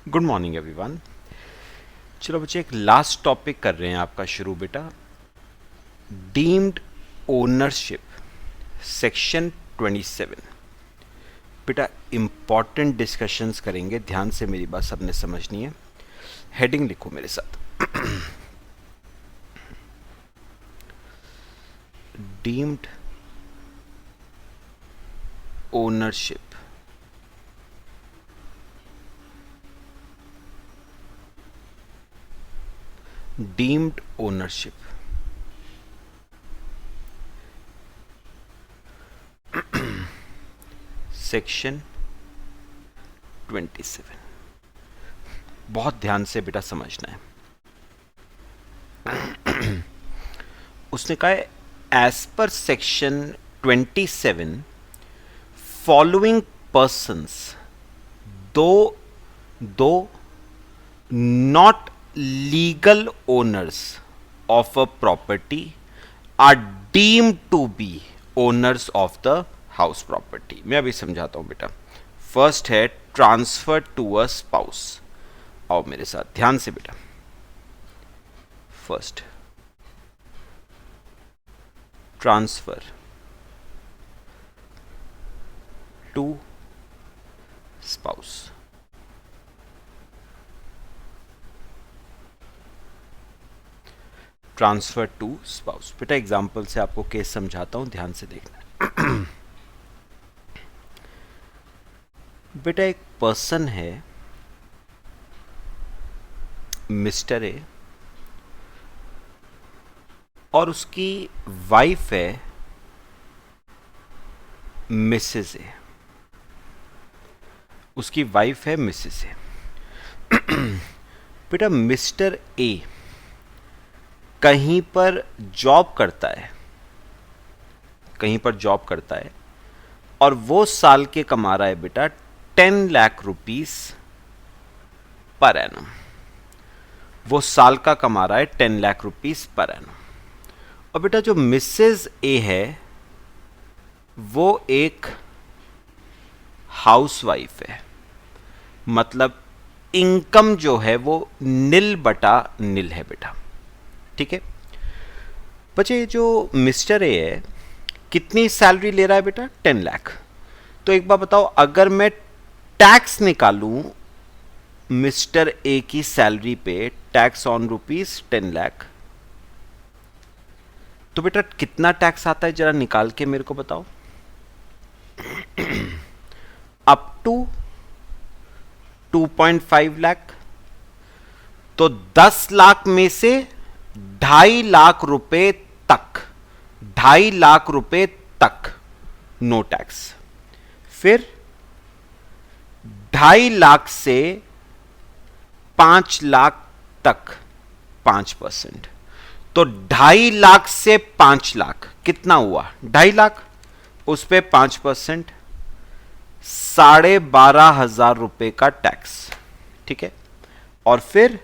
Good morning everyone. चलो बच्चे, एक लास्ट टॉपिक कर रहे हैं आपका शुरू बेटा। Deemed ownership, section 27। बेटा इंपॉर्टेंट डिस्कशंस करेंगे, ध्यान से मेरी बात सबने समझनी है। हेडिंग लिखो मेरे साथ। Deemed ownership, deemed ownership. Section 27 बहुत ध्यान से बेटा समझना है। उसने कहा है as per section 27 following persons do not legal owners of a property are deemed to be owners of the house property। मैं अभी समझाता हूं बेटा। फर्स्ट है ट्रांसफर टू अ स्पाउस। आओ मेरे साथ ध्यान से बेटा। First transfer to spouse. Transfer to spouse. बेटा एग्जाम्पल से आपको केस समझाता हूं, ध्यान से देखना। बेटा एक पर्सन है मिस्टर ए और उसकी वाइफ है मिसेस ए। उसकी वाइफ है मिसेस ए। बेटा मिस्टर ए कहीं पर जॉब करता है, कहीं पर जॉब करता है और वो साल के कमा रहा है बेटा 10 लाख रुपीस पर एनम। वो साल का कमा रहा है 10 लाख रुपीस पर एनम। और बेटा जो मिसेस ए है वो एक हाउसवाइफ है, मतलब इनकम जो है वो निल बटा निल है बेटा। ठीक है बच्चे, जो मिस्टर ए है कितनी सैलरी ले रहा है बेटा? 10 लाख। तो एक बार बताओ, अगर मैं टैक्स निकालूं मिस्टर ए की सैलरी पे, टैक्स ऑन रुपीस 10 लाख, तो बेटा कितना टैक्स आता है जरा निकाल के मेरे को बताओ। Up to 2.5 lakh. तो 10 लाख में से 2.5 लाख रुपए तक, 2.5 लाख रुपए तक नो टैक्स। फिर 2.5 लाख से 5 लाख तक 5%। तो 2.5 लाख से 5 लाख कितना हुआ? 2.5 लाख, उस पे 5%, 12,500 रुपए का टैक्स। ठीक है, और फिर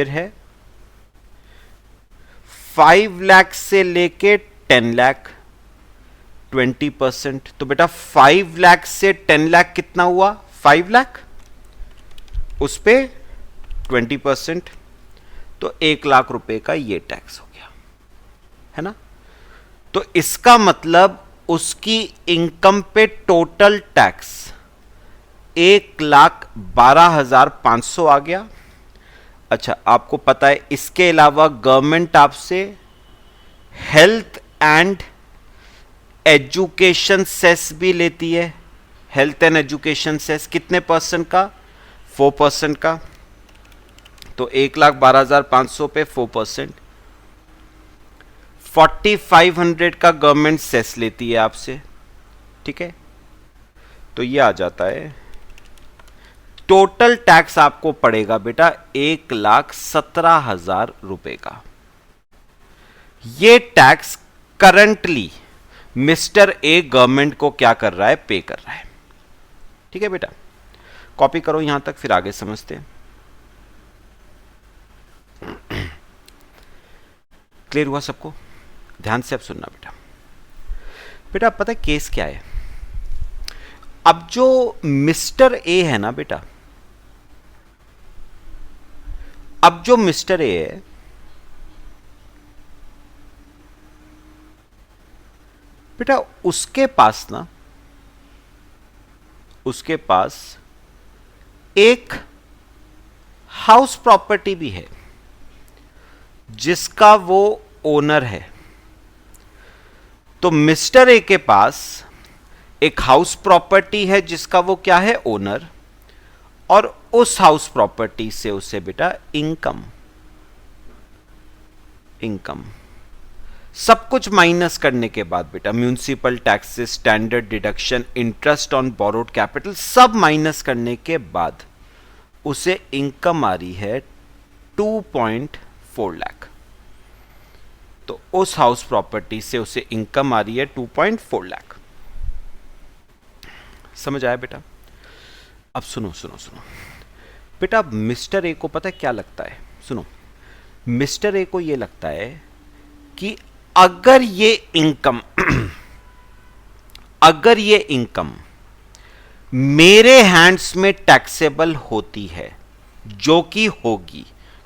है 5 लाख से लेके 10 लाख 20%। तो बेटा 5 लाख से 10 लाख कितना हुआ? 5 लाख, उस पे 20%, तो 1 लाख रुपए का ये टैक्स हो गया, है ना। तो इसका मतलब उसकी इनकम पे टोटल टैक्स 1,12,500 आ गया। अच्छा, आपको पता है इसके अलावा गवर्नमेंट आपसे हेल्थ एंड एजुकेशन सेस भी लेती है। हेल्थ एंड एजुकेशन सेस कितने परसेंट का? 4% का। तो 1,12,500 पे 4%, 4,500 का गवर्नमेंट सेस लेती है आपसे। ठीक है, तो ये आ जाता है, टोटल टैक्स आपको पड़ेगा बेटा 1,17,000 रुपए का। ये tax currently mister A government को क्या कर रहा है? पे कर रहा है। ठीक है बेटा, कॉपी करो यहां तक, फिर आगे समझते हैं। क्लियर हुआ सबको? ध्यान से अब सुनना बेटा। बेटा पता है केस क्या है? अब जो मिस्टर ए है ना बेटा, अब जो मिस्टर ए है, बेटा उसके पास ना, उसके पास एक हाउस प्रॉपर्टी भी है जिसका वो ओनर है। तो मिस्टर ए के पास एक हाउस प्रॉपर्टी है जिसका वो क्या है, ओनर, और उस हाउस प्रॉपर्टी से उसे बेटा इनकम, इनकम सब कुछ माइनस करने के बाद बेटा, municipal taxes, standard deduction, interest on borrowed capital, सब माइनस करने के बाद उसे इनकम आ रही है 2.4 लाख। तो उस हाउस प्रॉपर्टी से उसे इनकम आ रही है 2.4 लाख। समझ आया बेटा? अब सुनो सुनो सुनो बेटा, मिस्टर ए को पता है क्या लगता है? सुनो, मिस्टर ए को यह लगता है कि अगर ये इनकम अगर ये इनकम मेरे हैंड्स में टैक्सेबल होती है, जो कि होगी,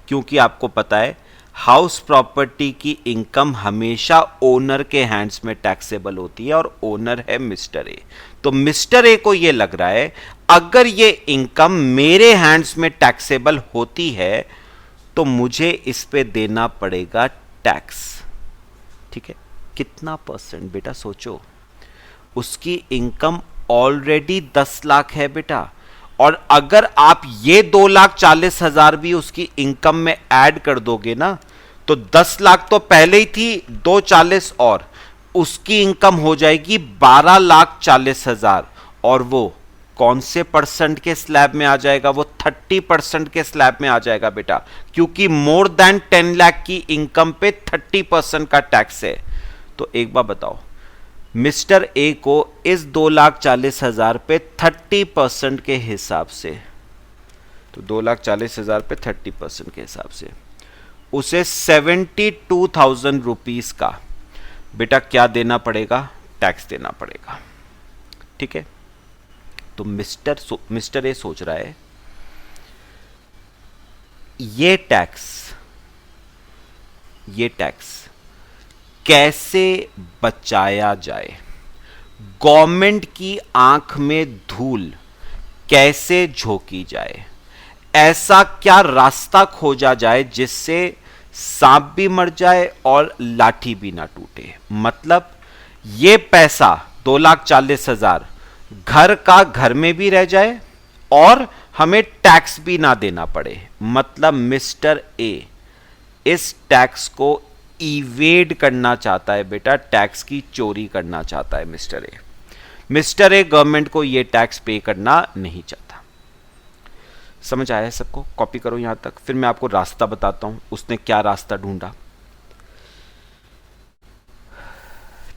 क्योंकि आपको पता है हाउस प्रॉपर्टी की इनकम हमेशा ओनर के हैंड्स में टैक्सेबल होती है और ओनर है मिस्टर ए। तो मिस्टर ए को यह लग रहा है अगर ये इनकम मेरे हैंड्स में टैक्सेबल होती है तो मुझे इस पे देना पड़ेगा टैक्स। ठीक है, कितना परसेंट बेटा सोचो, उसकी इनकम ऑलरेडी 10 लाख है बेटा, और अगर आप ये 2,40,000 भी उसकी इनकम में ऐड कर दोगे ना, तो 10 लाख तो पहले ही थी, 2,40 और उसकी इनकम हो जाएगी 12,40,000। और वो कौन से परसेंट के स्लैब में आ जाएगा? वो 30% के स्लैब में आ जाएगा बेटा, क्योंकि मोर देन 10 लाख की इनकम पे 30% का टैक्स है। तो एक बार बताओ, मिस्टर ए को इस 2,40,000 पे 30% के हिसाब से, तो 2,40,000 पे 30% के हिसाब से उसे 72,000 रुपीज का बेटा क्या देना पड़ेगा? टैक्स देना पड़ेगा। ठीक है, तो मिस्टर ए सोच रहा है ये टैक्स कैसे बचाया जाए, गवर्नमेंट की आंख में धूल कैसे झोंकी जाए, ऐसा क्या रास्ता खोजा जाए जिससे सांप भी मर जाए और लाठी भी ना टूटे। मतलब ये पैसा 2,40,000 घर का घर में भी रह जाए और हमें टैक्स भी ना देना पड़े। मतलब मिस्टर ए इस टैक्स को इवेड करना चाहता है बेटा, टैक्स की चोरी करना चाहता है मिस्टर ए गवर्नमेंट को यह टैक्स पे करना नहीं चाहता। समझ आया है सबको? कॉपी करो यहां तक, फिर मैं आपको रास्ता बताता हूं उसने क्या रास्ता ढूंढा।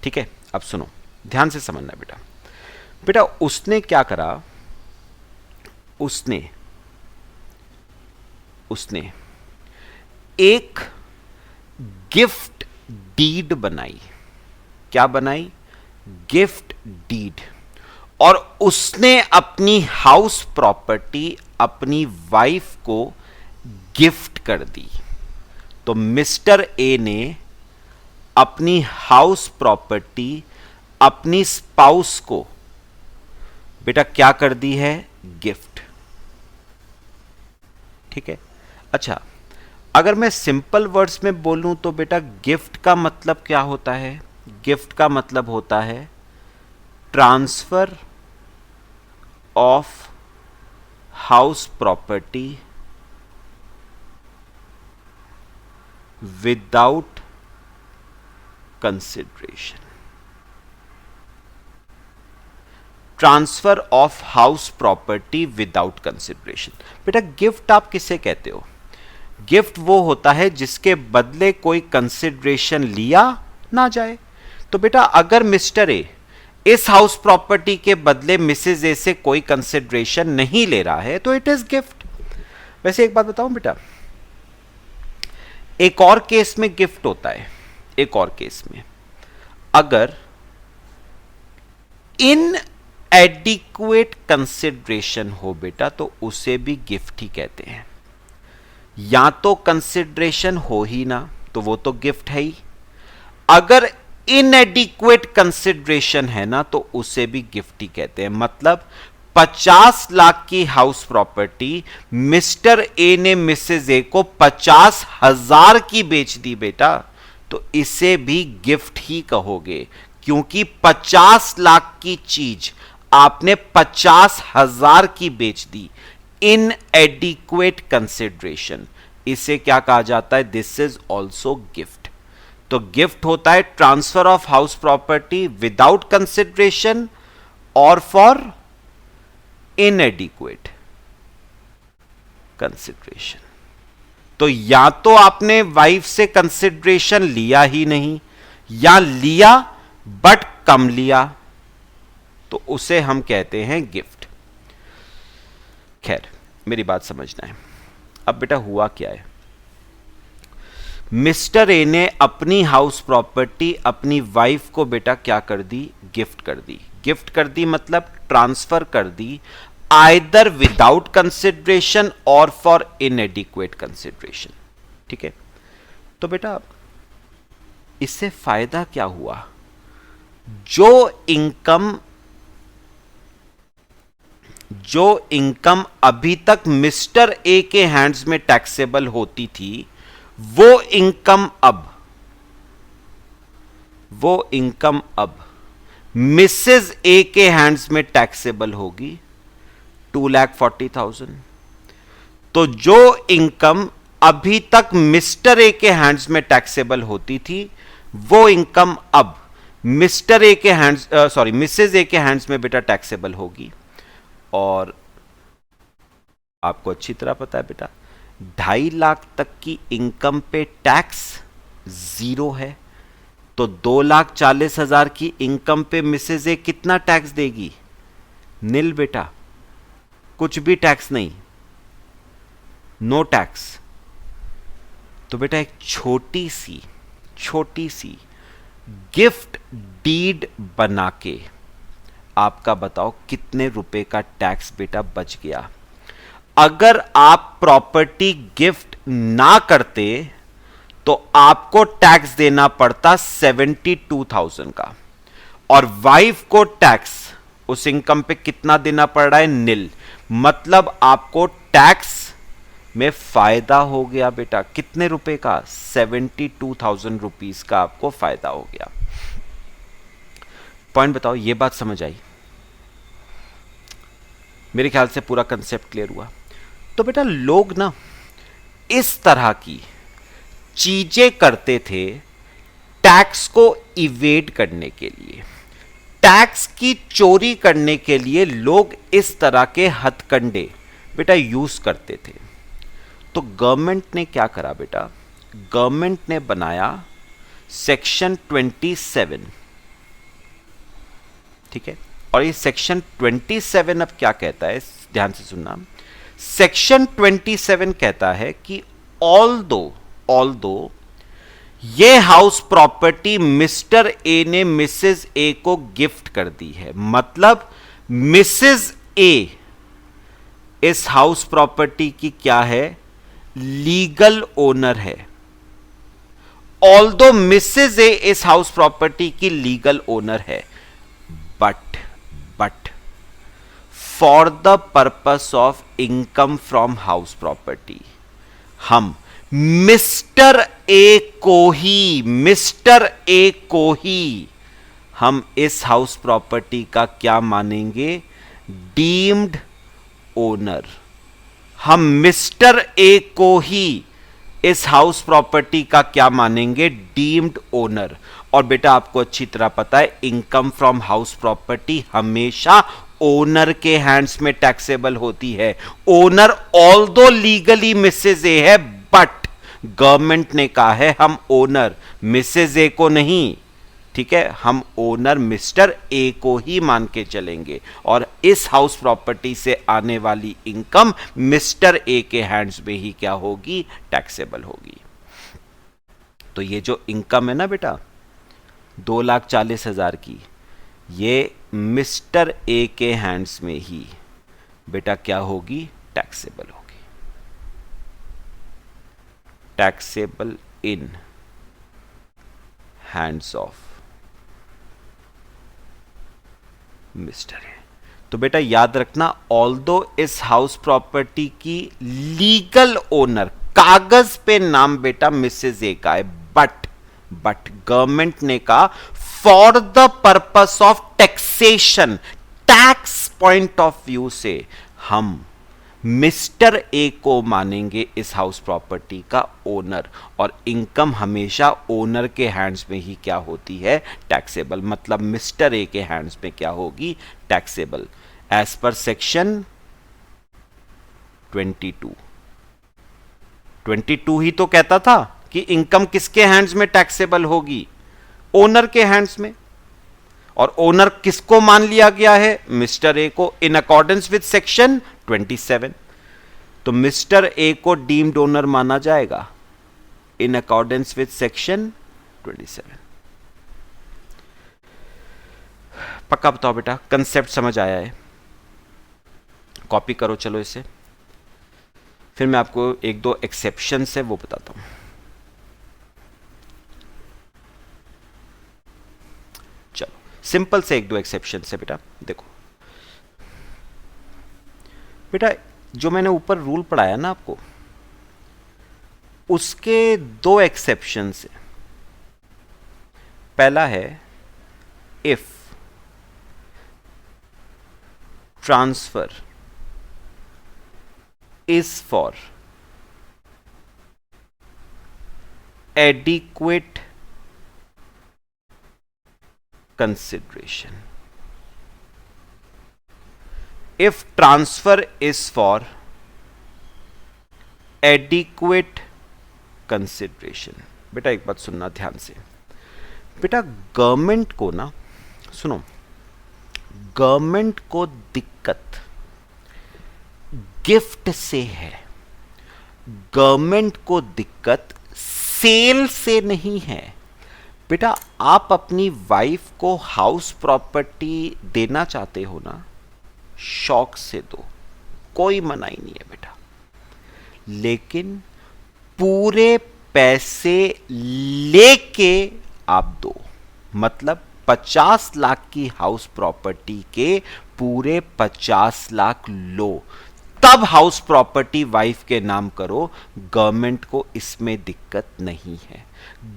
ठीक है, अब सुनो, ध्यान से समझना बेटा। बेटा उसने क्या करा, उसने एक गिफ्ट डीड बनाई। क्या बनाई? Gift deed. और उसने अपनी हाउस प्रॉपर्टी अपनी वाइफ को गिफ्ट कर दी। तो मिस्टर ए ने अपनी हाउस प्रॉपर्टी अपनी स्पाउस को बेटा क्या कर दी है? गिफ्ट। ठीक है, अच्छा अगर मैं सिंपल वर्ड्स में बोलूं तो बेटा गिफ्ट का मतलब क्या होता है? गिफ्ट का मतलब होता है transfer of house property without consideration. Transfer of house property without consideration. बेटा गिफ्ट आप किसे कहते हो? गिफ्ट वो होता है जिसके बदले कोई कंसिडरेशन लिया ना जाए। तो बेटा अगर मिस्टर ए इस हाउस प्रॉपर्टी के बदले मिसेज ए से कोई कंसिडरेशन नहीं ले रहा है तो इट इज गिफ्ट। वैसे एक बात बताऊं बेटा, एक और केस में गिफ्ट होता है। एक और केस में अगर इन एडिक्वेट कंसिडरेशन हो बेटा तो उसे भी गिफ्ट ही कहते हैं। या तो कंसिडरेशन हो ही ना तो वो तो गिफ्ट है ही, अगर इनएडिक्वेट कंसिडरेशन है ना तो उसे भी गिफ्ट ही कहते हैं। मतलब 50 लाख की हाउस प्रॉपर्टी मिस्टर ए ने मिसेज ए को 50,000 की बेच दी बेटा, तो इसे भी गिफ्ट ही कहोगे, क्योंकि 50 लाख की चीज आपने 50,000 की बेच दी। इनएडिक्वेट कंसिडरेशन, इसे क्या कहा जाता है? This is also gift. तो गिफ्ट होता है transfer of house property without consideration और फॉर इनएडिक्वेट कंसिडरेशन। तो या तो आपने वाइफ से कंसिडरेशन लिया ही नहीं, या लिया बट कम लिया, तो उसे हम कहते हैं गिफ्ट। खैर, मेरी बात समझना है। अब बेटा हुआ क्या है, मिस्टर ए ने अपनी हाउस प्रॉपर्टी अपनी वाइफ को बेटा क्या कर दी? गिफ्ट कर दी। गिफ्ट कर दी मतलब ट्रांसफर कर दी, आइदर विदाउट कंसिडरेशन और फॉर इनएडिक्वेट कंसिडरेशन। ठीक है, तो बेटा इससे फायदा क्या हुआ? जो इनकम अभी तक मिस्टर ए के हैंड्स में टैक्सेबल होती थी, वो इनकम अब मिसेज ए के हैंड्स में टैक्सेबल होगी 2,40,000। तो जो इनकम अभी तक मिस्टर ए के हैंड्स में टैक्सेबल होती थी, वो इनकम अब मिस्टर ए के हैंड्स मिसेज ए के हैंड्स में बेटा टैक्सेबल होगी। और आपको अच्छी तरह पता है बेटा 2.5 लाख तक की इनकम पे टैक्स 0 है, तो 2,40,000 की इनकम पे मिसेज ए कितना टैक्स देगी? नील बेटा, कुछ भी टैक्स नहीं, नो टैक्स। तो बेटा एक छोटी सी गिफ्ट डीड बना के आपका बताओ कितने रुपए का टैक्स बेटा बच गया। अगर आप प्रॉपर्टी गिफ्ट ना करते तो आपको टैक्स देना पड़ता 72,000 का, और वाइफ को टैक्स उस इनकम पे कितना देना पड़ रहा है? नील। मतलब आपको टैक्स में फायदा हो गया बेटा, कितने रुपए का? 72,000 रुपीज का आपको फायदा हो गया। पॉइंट बताओ, ये बात समझ आई? मेरे ख्याल से पूरा कंसेप्ट क्लियर हुआ। तो बेटा लोग ना इस तरह की चीजें करते थे टैक्स को इवेड करने के लिए, टैक्स की चोरी करने के लिए लोग इस तरह के हथकंडे बेटा यूज करते थे। तो गवर्नमेंट ने क्या करा बेटा? गवर्नमेंट ने बनाया सेक्शन 27। ठीक है, और ये सेक्शन 27 अब क्या कहता है, ध्यान से सुनना। सेक्शन 27 कहता है कि ऑल्दो ये हाउस प्रॉपर्टी मिस्टर ए ने मिसेज ए को गिफ्ट कर दी है, मतलब मिसेज ए इस हाउस प्रॉपर्टी की क्या है? लीगल ओनर है। ऑल्दो मिसेज ए इस हाउस प्रॉपर्टी की लीगल ओनर है, but for the purpose of income from house property हम मिस्टर ए को ही हम इस हाउस प्रॉपर्टी का क्या मानेंगे? Deemed owner. हम मिस्टर ए को ही इस हाउस प्रॉपर्टी का क्या मानेंगे? Deemed owner. और बेटा आपको अच्छी तरह पता है इनकम फ्रॉम हाउस प्रॉपर्टी हमेशा ओनर के हैंड्स में टैक्सेबल होती है। ओनर ऑल्दो लीगली मिसेज ए है, बट गवर्नमेंट ने कहा है हम ओनर मिसेज ए को नहीं, ठीक है, हम ओनर मिस्टर ए को ही मान के चलेंगे, और इस हाउस प्रॉपर्टी से आने वाली इनकम मिस्टर ए के हैंड्स में ही क्या होगी? टैक्सेबल होगी। तो ये जो इनकम है ना बेटा 2,40,000 की, ये मिस्टर ए के हैंड्स में ही बेटा क्या होगी, टैक्सेबल होगी, taxable in hands of mister A. तो बेटा याद रखना, ऑल्दो इस हाउस प्रॉपर्टी की लीगल ओनर कागज पे नाम बेटा मिसेज ए का है, बट गवर्नमेंट ने कहा for the purpose of taxation, tax point of view से हम मिस्टर ए को मानेंगे इस हाउस प्रॉपर्टी का ओनर, और इनकम हमेशा ओनर के हैंड्स में ही क्या होती है, टैक्सेबल। मतलब मिस्टर ए के हैंड्स में क्या होगी, टैक्सेबल, एज पर सेक्शन 22 ही तो कहता था कि इनकम किसके हैंड्स में टैक्सेबल होगी, ओनर के हैंड्स में। और ओनर किसको मान लिया गया है, मिस्टर ए को, इन अकॉर्डेंस विद सेक्शन 27। तो मिस्टर ए को डीम्ड ओनर माना जाएगा इन अकॉर्डेंस विद सेक्शन 27। पक्का बताओ बेटा, कंसेप्ट समझ आया है? कॉपी करो चलो इसे, फिर मैं आपको एक दो एक्सेप्शन है वो बताता हूं। चलो सिंपल से एक दो एक्सेप्शन है बेटा। देखो बेटा, जो मैंने ऊपर रूल पढ़ाया ना आपको, उसके दो एक्सेप्शन है। पहला है if transfer is for adequate consideration. If transfer is for adequate consideration, बेटा एक बात सुनना ध्यान से। बेटा गवर्नमेंट को ना, सुनो, गवर्नमेंट को दिक्कत गिफ्ट से है, गवर्नमेंट को दिक्कत सेल से नहीं है। बेटा आप अपनी वाइफ को हाउस प्रॉपर्टी देना चाहते हो ना, शौक से दो, कोई मनाही नहीं है बेटा, लेकिन पूरे पैसे लेके आप दो। मतलब 50 लाख की हाउस प्रॉपर्टी के पूरे 50 लाख लो, तब हाउस प्रॉपर्टी वाइफ के नाम करो। गवर्नमेंट को इसमें दिक्कत नहीं है।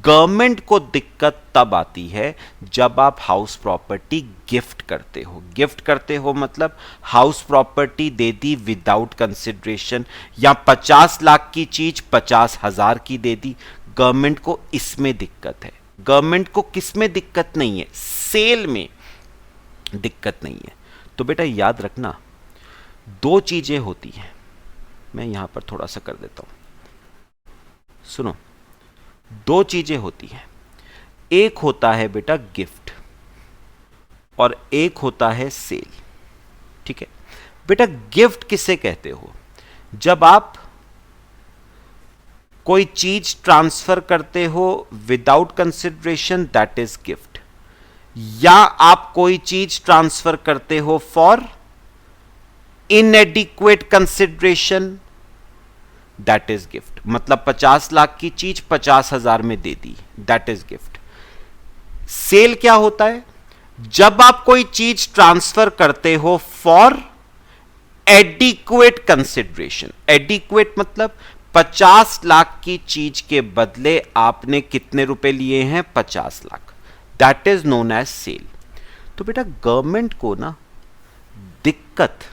गवर्नमेंट को दिक्कत तब आती है जब आप हाउस प्रॉपर्टी गिफ्ट करते हो। गिफ्ट करते हो मतलब हाउस प्रॉपर्टी दे दी विदाउट कंसिडरेशन, या 50 लाख की चीज 50,000 की दे दी। गवर्नमेंट को इसमें दिक्कत है। गवर्नमेंट को किसमें दिक्कत नहीं है, सेल में दिक्कत नहीं है। तो बेटा याद रखना, दो चीजें होती हैं, मैं यहां पर थोड़ा सा कर देता हूं, सुनो। दो चीजें होती हैं, एक होता है बेटा गिफ्ट और एक होता है सेल। ठीक है बेटा, गिफ्ट किसे कहते हो, जब आप कोई चीज ट्रांसफर करते हो without consideration, that is gift. या आप कोई चीज ट्रांसफर करते हो for इनएडिक्वेट consideration, that is gift. मतलब 50 लाख की चीज 50,000 में दे दी, दैट इज गिफ्ट। सेल क्या होता है, जब आप कोई चीज ट्रांसफर करते हो फॉर एडिक्वेट कंसिडरेशन। एडिक्वेट मतलब 50 लाख की चीज के बदले आपने कितने रुपए लिए हैं, 50 lakh, that is known as sale. तो बेटा गवर्नमेंट को ना दिक्कत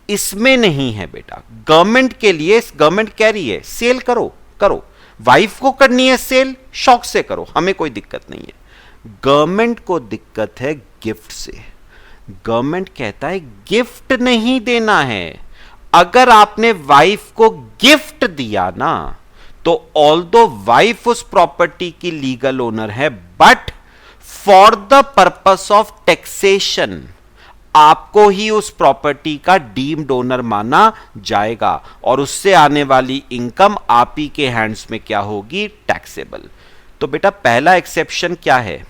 इसमें नहीं है बेटा। गवर्नमेंट के लिए, गवर्नमेंट कह रही है सेल करो, करो, वाइफ को करनी है सेल, शौक से करो, हमें कोई दिक्कत नहीं है। गवर्नमेंट को दिक्कत है गिफ्ट से। गवर्नमेंट कहता है गिफ्ट नहीं देना है। अगर आपने वाइफ को गिफ्ट दिया ना, तो ऑल्दो वाइफ उस प्रॉपर्टी की लीगल ओनर है, but for the purpose of taxation आपको ही उस प्रॉपर्टी का डीम्ड ओनर माना जाएगा, और उससे आने वाली इनकम आप ही के हैंड्स में क्या होगी, टैक्सेबल। तो बेटा पहला एक्सेप्शन क्या है,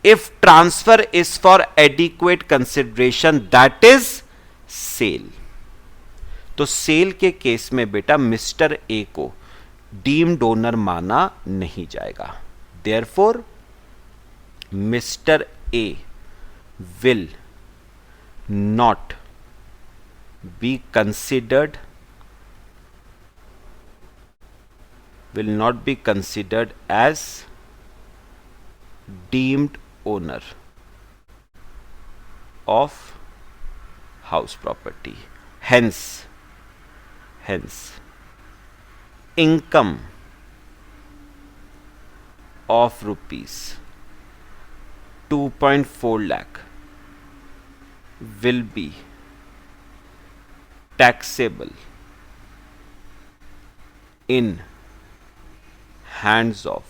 if transfer is for adequate consideration that is sale. तो सेल के केस में बेटा मिस्टर ए को डीम्ड ओनर माना नहीं जाएगा। Therefore mister A will not be considered as deemed owner of house property. Hence income of rupees 2.4 lakh will be taxable in hands of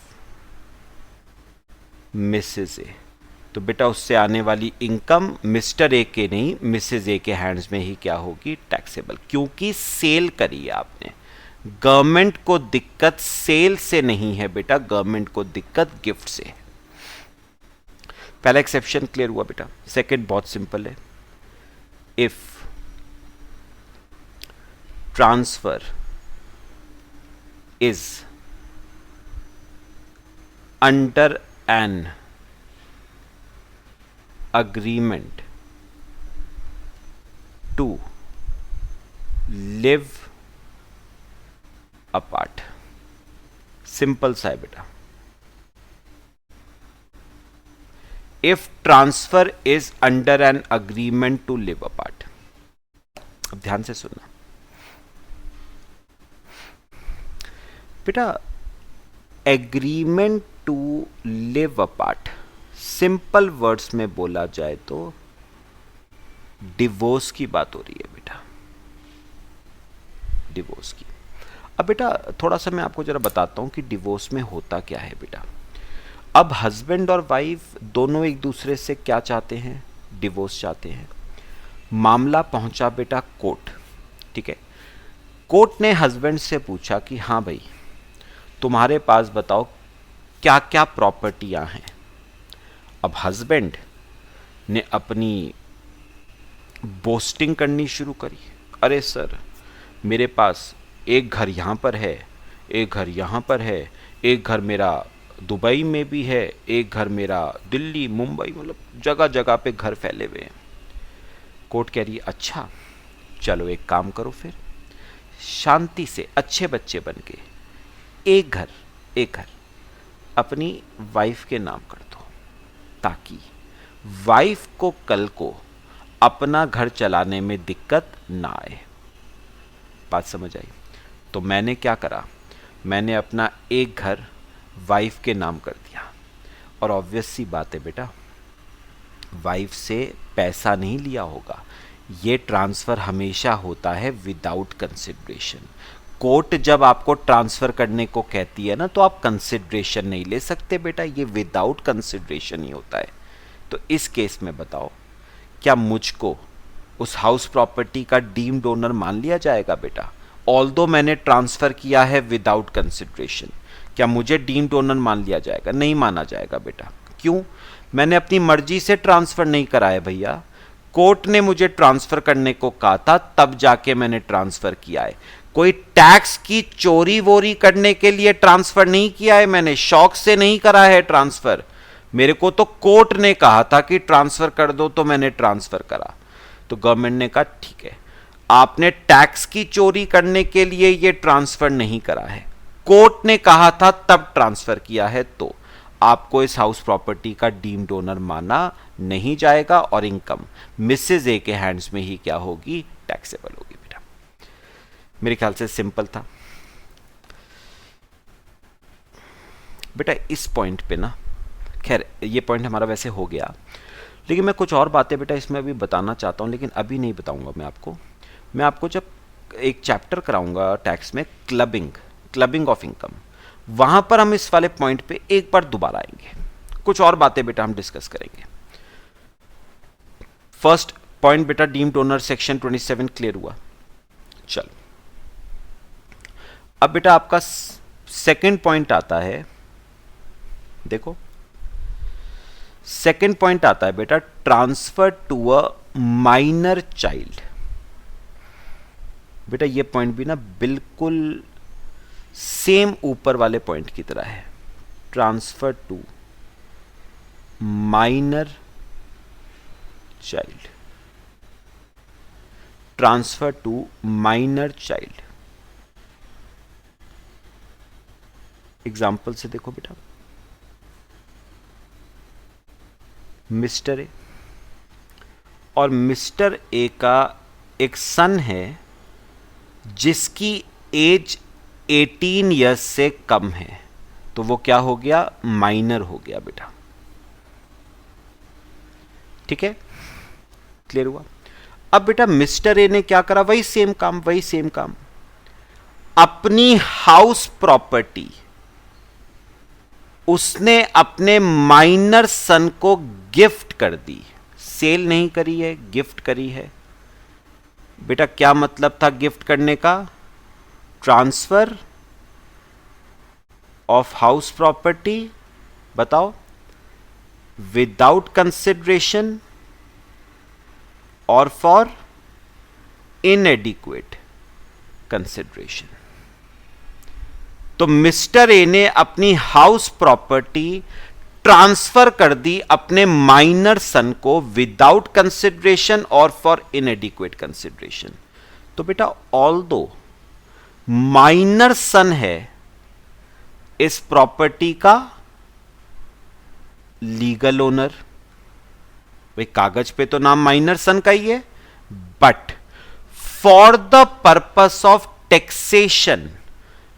Mrs A. तो बेटा उससे आने वाली इनकम मिस्टर ए के नहीं, मिसेज ए के हैंड्स में ही क्या होगी, टैक्सेबल, क्योंकि सेल करी है आपने। गवर्नमेंट को दिक्कत सेल से नहीं है बेटा, गवर्नमेंट को दिक्कत गिफ्ट से है। पहला एक्सेप्शन क्लियर हुआ बेटा। सेकंड बहुत सिंपल है, if transfer is under an agreement to live apart। Simple सा है बेटा। If transfer is under an agreement to live apart. अब ध्यान से सुनना बेटा, agreement to live apart simple words में बोला जाए तो डिवोर्स की बात हो रही है बेटा, डिवोर्स की। अब बेटा थोड़ा सा मैं आपको जरा बताता हूं कि डिवोर्स में होता क्या है बेटा। अब हस्बैंड और वाइफ दोनों एक दूसरे से क्या चाहते हैं, डिवोर्स चाहते हैं। मामला पहुंचा बेटा कोर्ट, ठीक है। कोर्ट ने हस्बैंड से पूछा कि हाँ भाई तुम्हारे पास बताओ क्या क्या प्रॉपर्टियां हैं। अब हस्बैंड ने अपनी बोस्टिंग करनी शुरू करी, अरे सर मेरे पास एक घर यहाँ पर है, एक घर यहाँ पर है, एक घर मेरा दुबई में भी है, एक घर मेरा दिल्ली मुंबई, मतलब जगह जगह पे घर फैले हुए हैं। कोर्ट कह रही है अच्छा चलो एक काम करो, फिर शांति से अच्छे बच्चे बन के एक घर अपनी वाइफ के नाम कर दो, ताकि वाइफ को कल को अपना घर चलाने में दिक्कत ना आए। बात समझ आई? तो मैंने क्या करा, मैंने अपना एक घर वाइफ के नाम कर दिया। और ऑब्वियस सी बात है बेटा, वाइफ से पैसा नहीं लिया होगा, ये ट्रांसफ़र हमेशा होता है विदाउट कंसिडरेशन। कोर्ट जब आपको ट्रांसफ़र करने को कहती है ना, तो आप कंसिडरेशन नहीं ले सकते बेटा, ये विदाउट कंसिडरेशन ही होता है। तो इस केस में बताओ क्या मुझको उस हाउस प्रॉपर्टी का डीम्ड ओनर मान लिया जाएगा बेटा? ऑल्दो मैंने ट्रांसफ़र किया है विदाउट कंसिडरेशन, क्या मुझे डीम्ड ओनर मान लिया जाएगा? नहीं माना जाएगा बेटा। क्यों? मैंने अपनी मर्जी से ट्रांसफ़र नहीं करा है भैया, कोर्ट ने मुझे ट्रांसफ़र करने को कहा था, तब जाके मैंने ट्रांसफ़र किया है। कोई टैक्स की चोरी वोरी करने के लिए ट्रांसफ़र नहीं किया है मैंने, शौक से नहीं करा है ट्रांसफ़र। मेरे को तो कोर्ट ने कहा था कि ट्रांसफ़र कर दो, तो मैंने ट्रांसफ़र करा। तो गवर्नमेंट ने कहा ठीक है, आपने टैक्स की चोरी करने के लिए ये ट्रांसफ़र नहीं करा है, कोर्ट ने कहा था तब ट्रांसफ़र किया है, तो आपको इस हाउस प्रॉपर्टी का डीम्ड ओनर माना नहीं जाएगा और इनकम मिसेज ए के हैंड्स में ही क्या होगी, टैक्सेबल होगी बेटा। मेरे ख्याल से सिंपल था बेटा। इस पॉइंट पे ना, खैर ये पॉइंट हमारा वैसे हो गया, लेकिन मैं कुछ और बातें बेटा इसमें अभी बताना चाहता हूँ, लेकिन अभी नहीं बताऊंगा मैं आपको जब एक चैप्टर कराऊंगा टैक्स में, क्लबिंग ऑफ इनकम, वहां पर हम इस वाले पॉइंट पे एक बार दोबारा आएंगे, कुछ और बातें बेटा हम डिस्कस करेंगे। फर्स्ट पॉइंट बेटा डीम्ड ओनर सेक्शन 27 क्लियर हुआ। चलो अब बेटा आपका सेकंड पॉइंट आता है, देखो सेकेंड पॉइंट आता है बेटा transfer to a minor child. बेटा ये पॉइंट भी ना बिल्कुल सेम ऊपर वाले पॉइंट की तरह है। Transfer to minor child, transfer to minor child. Example से देखो बेटा, मिस्टर ए और मिस्टर ए का एक सन है जिसकी एज 18 ईयर्स से कम है, तो वो क्या हो गया, माइनर हो गया बेटा। ठीक है, क्लियर हुआ। अब बेटा मिस्टर ए ने क्या करा, वही सेम काम, अपनी हाउस प्रॉपर्टी उसने अपने माइनर सन को गिफ्ट कर दी। सेल नहीं करी है, गिफ्ट करी है। बेटा क्या मतलब था गिफ्ट करने का, ट्रांसफर ऑफ हाउस प्रॉपर्टी, बताओ, विदाउट कंसिडरेशन और फॉर इनएडिक्वेट कंसिडरेशन। तो मिस्टर ए ने अपनी हाउस प्रॉपर्टी ट्रांसफर कर दी अपने माइनर सन को विदाउट कंसिडरेशन और फॉर इनएडिक्वेट कंसिडरेशन। तो बेटा ऑल्दो माइनर सन है इस प्रॉपर्टी का लीगल ओनर, भाई कागज पे तो नाम माइनर सन का ही है, but for the purpose of taxation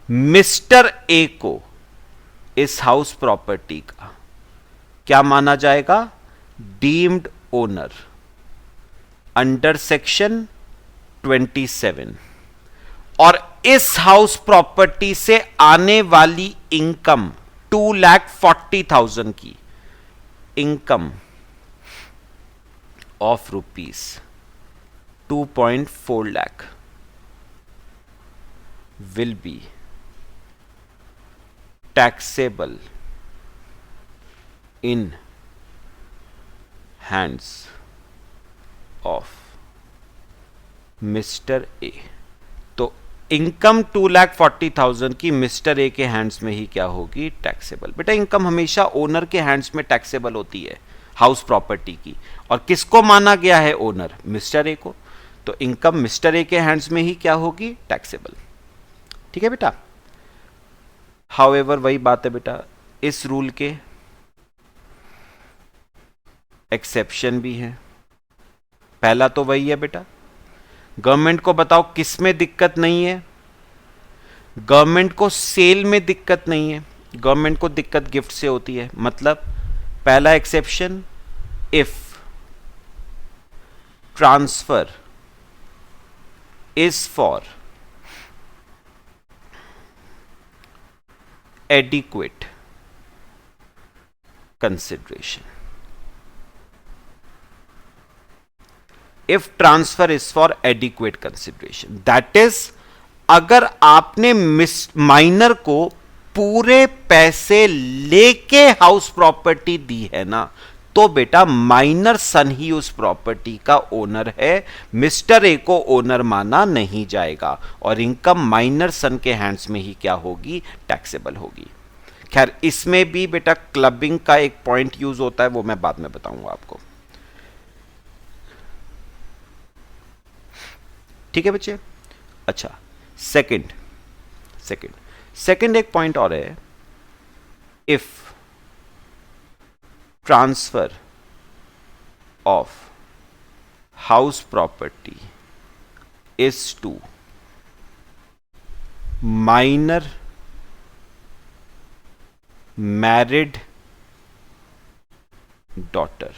mister A को इस हाउस प्रॉपर्टी का क्या माना जाएगा, डीम्ड ओनर अंडर सेक्शन 27। और इस हाउस प्रॉपर्टी से आने वाली इनकम 2,40,000 की income of rupees 2.4 lakh will be taxable in hands of mister A. तो इनकम 2,40,000 की मिस्टर ए के हैंड्स में ही क्या होगी, टैक्सेबल। बेटा इनकम हमेशा ओनर के हैंड्स में टैक्सेबल होती है हाउस प्रॉपर्टी की, और किसको माना गया है ओनर, मिस्टर ए को। तो इनकम मिस्टर ए के हैंड्स में ही क्या होगी, टैक्सेबल। ठीक है बेटा। हाउएवर वही बात है बेटा, इस रूल के एक्सेप्शन भी है। पहला तो वही है बेटा, गवर्नमेंट को बताओ किस में दिक्कत नहीं है, गवर्नमेंट को सेल में दिक्कत नहीं है, गवर्नमेंट को दिक्कत गिफ्ट से होती है। मतलब पहला exception, if transfer is for adequate consideration, if transfer is for adequate consideration, that is अगर आपने माइनर को पूरे पैसे लेके हाउस प्रॉपर्टी दी है ना, तो बेटा माइनर सन ही उस प्रॉपर्टी का ओनर है, मिस्टर ए को ओनर माना नहीं जाएगा, और इनकम माइनर सन के हैंड्स में ही क्या होगी, टैक्सेबल होगी। खैर इसमें भी बेटा क्लबिंग का एक पॉइंट यूज होता है, वो मैं बाद में बताऊंगा आपको। ठीक है बच्चे। अच्छा सेकंड एक पॉइंट और है, if transfer of house property is to minor married daughter.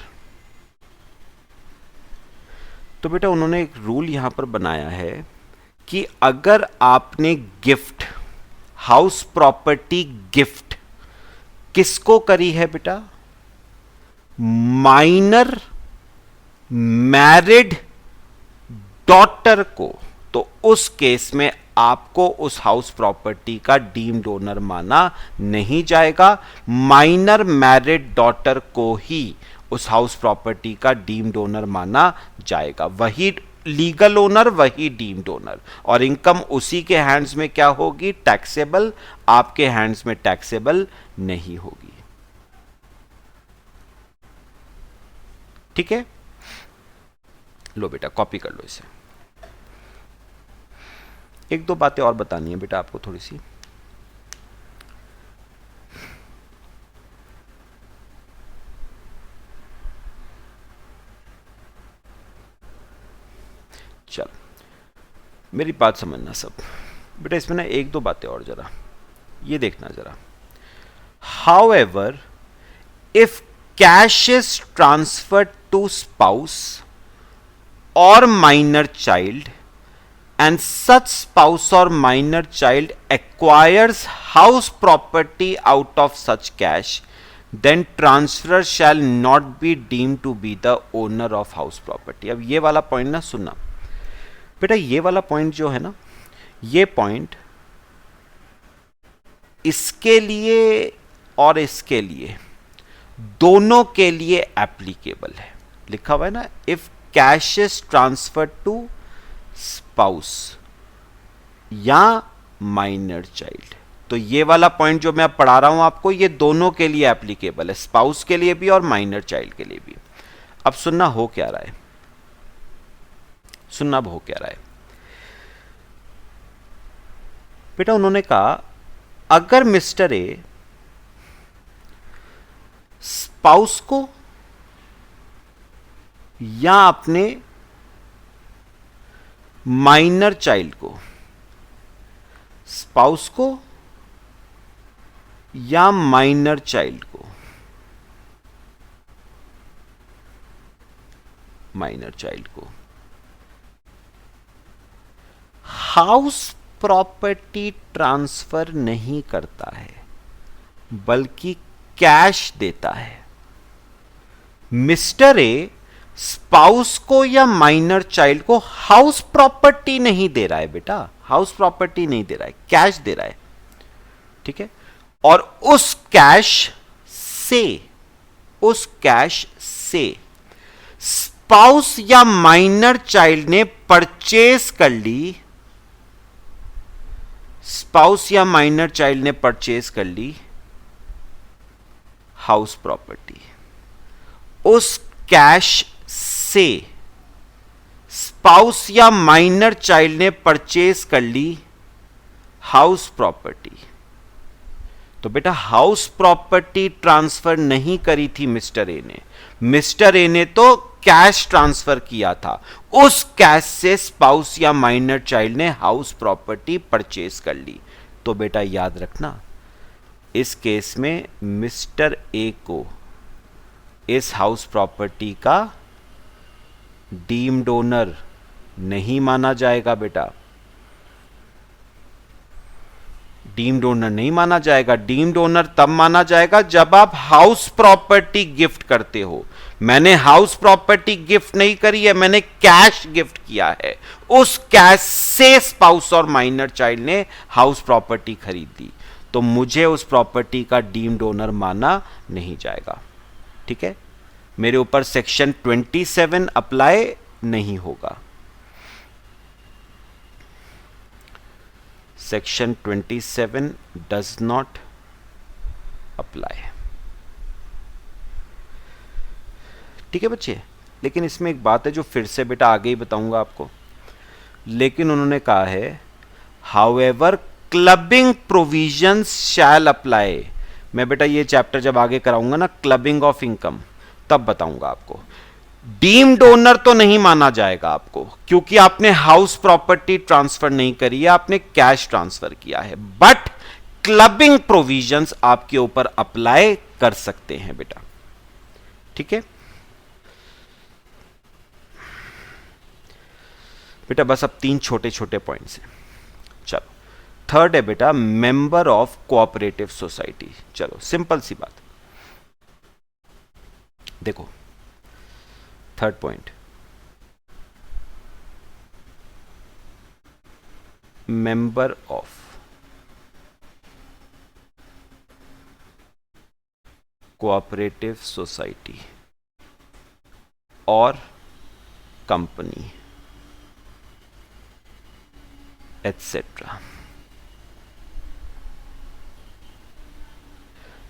तो बेटा उन्होंने एक रूल यहां पर बनाया है कि अगर आपने गिफ्ट, हाउस प्रॉपर्टी गिफ्ट किसको करी है बेटा, माइनर मैरिड डॉटर को, तो उस केस में आपको उस हाउस प्रॉपर्टी का डीम्ड ओनर माना नहीं जाएगा। माइनर मैरिड डॉटर को ही उस हाउस प्रॉपर्टी का डीम्ड ओनर माना जाएगा। वही लीगल ओनर, वही डीम्ड ओनर, और इनकम उसी के हैंड्स में क्या होगी? टैक्सेबल। आपके हैंड्स में टैक्सेबल नहीं होगी। ठीक है, लो बेटा कॉपी कर लो इसे। एक दो बातें और बतानी है बेटा आपको थोड़ी सी। चल मेरी बात समझना सब बेटा, इसमें ना एक दो बातें और जरा ये देखना जरा। However if cash is transferred to spouse और minor child and such spouse or minor child acquires house property out of such cash, then transferor shall not be deemed to be the owner of house property। अब ये वाला point ना सुनना बेटा, ये वाला point जो है ना, ये पॉइंट इसके लिए और इसके लिए दोनों के लिए एप्लीकेबल है। लिखा हुआ है ना, if cash is transferred to spouse या माइनर चाइल्ड, तो ये वाला पॉइंट जो मैं अब पढ़ा रहा हूं आपको, ये दोनों के लिए एप्लीकेबल है, स्पाउस के लिए भी और माइनर चाइल्ड के लिए भी। अब सुनना हो क्या रहा है, सुनना हो क्या रहा है बेटा। उन्होंने कहा अगर मिस्टर ए स्पाउस को या अपने माइनर चाइल्ड को, स्पाउस को या माइनर चाइल्ड को, माइनर चाइल्ड को हाउस प्रॉपर्टी ट्रांसफर नहीं करता है बल्कि कैश देता है। मिस्टर ए स्पाउस को या माइनर चाइल्ड को हाउस प्रॉपर्टी नहीं दे रहा है बेटा, हाउस प्रॉपर्टी नहीं दे रहा है, कैश दे रहा है। ठीक है, और उस कैश से स्पाउस या माइनर चाइल्ड ने परचेज कर ली, स्पाउस या माइनर चाइल्ड ने परचेज कर ली हाउस प्रॉपर्टी। उस कैश से स्पाउस या माइनर चाइल्ड ने परचेज कर ली हाउस प्रॉपर्टी। तो बेटा हाउस प्रॉपर्टी ट्रांसफर नहीं करी थी मिस्टर ए ने, मिस्टर ए ने तो कैश ट्रांसफर किया था। उस कैश से स्पाउस या माइनर चाइल्ड ने हाउस प्रॉपर्टी परचेज कर ली। तो बेटा याद रखना, इस केस में मिस्टर ए को इस हाउस प्रॉपर्टी का डीम्ड ओनर नहीं माना जाएगा बेटा, डीम्ड ओनर नहीं माना जाएगा। डीम्ड ओनर तब माना जाएगा जब आप हाउस प्रॉपर्टी गिफ्ट करते हो। मैंने हाउस प्रॉपर्टी गिफ्ट नहीं करी है, मैंने कैश गिफ्ट किया है। उस कैश से स्पाउस और माइनर चाइल्ड ने हाउस प्रॉपर्टी खरीदी, तो मुझे उस प्रॉपर्टी का डीम्ड ओनर माना नहीं जाएगा। ठीक है, मेरे ऊपर सेक्शन 27 अप्लाई नहीं होगा। Section 27 does not apply. ठीक है बच्चे, लेकिन इसमें एक बात है जो फिर से बेटा आगे ही बताऊंगा आपको। लेकिन उन्होंने कहा है however clubbing provisions shall apply. मैं बेटा ये चैप्टर जब आगे कराऊंगा ना, क्लबिंग ऑफ इनकम, तब बताऊंगा आपको। डीम्ड ओनर तो नहीं माना जाएगा आपको, क्योंकि आपने हाउस प्रॉपर्टी ट्रांसफर नहीं करी है, आपने कैश ट्रांसफर किया है। बट क्लबिंग प्रोविजंस आपके ऊपर अप्लाई कर सकते हैं बेटा। ठीक है बेटा, बस अब 3 छोटे छोटे पॉइंट्स हैं। चलो, थर्ड है बेटा मेंबर ऑफ कोऑपरेटिव सोसाइटी। चलो सिंपल सी बात, देखो third point, member of cooperative society और company etcetera.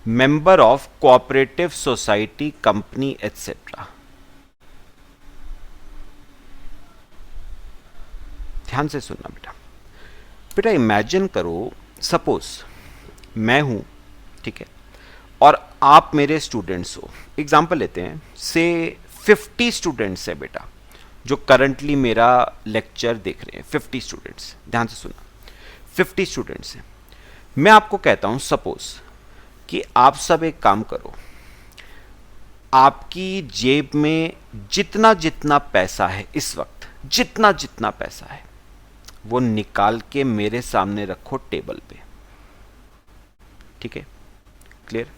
Member of cooperative society, company etcetera. ध्यान से सुनना बेटा। बेटा इमेजिन करो, सपोज मैं हूं, ठीक है, और आप मेरे स्टूडेंट्स हो। एग्जाम्पल लेते हैं, से 50 स्टूडेंट्स है बेटा जो करंटली मेरा लेक्चर देख रहे हैं। 50 स्टूडेंट्स, ध्यान से सुनना, 50 स्टूडेंट्स हैं। मैं आपको कहता हूं सपोज कि आप सब एक काम करो, आपकी जेब में जितना जितना पैसा है इस वक्त, जितना जितना पैसा है वो निकाल के मेरे सामने रखो टेबल पे, ठीक है, क्लियर।